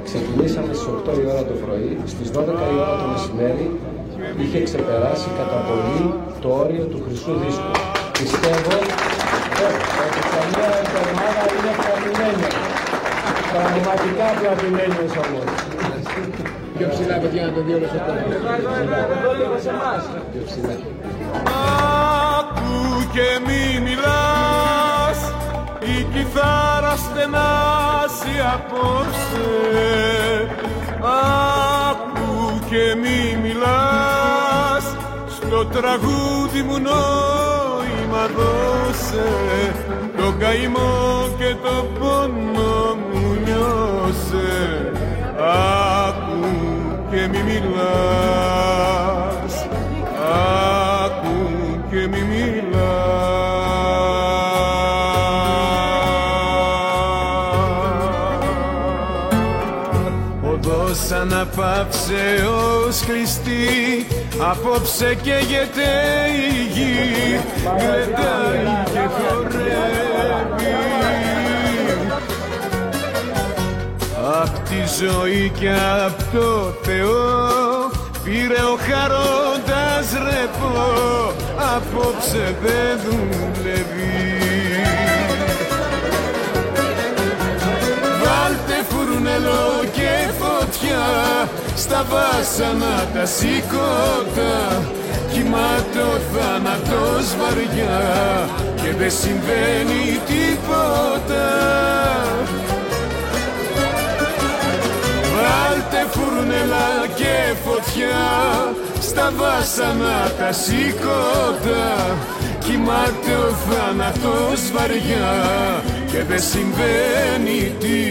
Ξεκινήσαμε στις 8 η ώρα το πρωί, στις 12 η ώρα το μεσημέρι είχε ξεπεράσει κατά πολύ το όριο του χρυσού δίσκου. Πιστεύω ότι καμία εβδομάδα είναι πλατημένη. Πραγματικά πλατημένος όμως. Πιο ψηλά, παιδιά, να το δει όλο αυτό. Πιο ψηλά. Άκου και μη μιλάς, η κιθάρα στενάζει απόψε. Άκου και μη μιλάς, στο τραγούδι μου νόημα δώσε. Το καημό και το πόνο μου νιώσε. Άκου και μη μιλάς, άκου και μη μιλάς. Οδός αναπαύσε ως κλειστή, απόψε καίγεται η γη, γλεντάει και χορεύει. Απ' τη ζωή και απ' το Θεό πήρε ο χαρόντας ρεπό, απόψε δεν δουλεύει. Βάλτε φουρνελό και φωτιά στα βάσανα τα σηκώτα, κοιμάται ο θάνατος βαριά και δεν συμβαίνει τίποτα. Βάλτε φουρνελά και φωτιά στα βάσανα τα σηκώτα, κοιμάται ο θάνατος βαριά και δεν συμβαίνει τίποτα.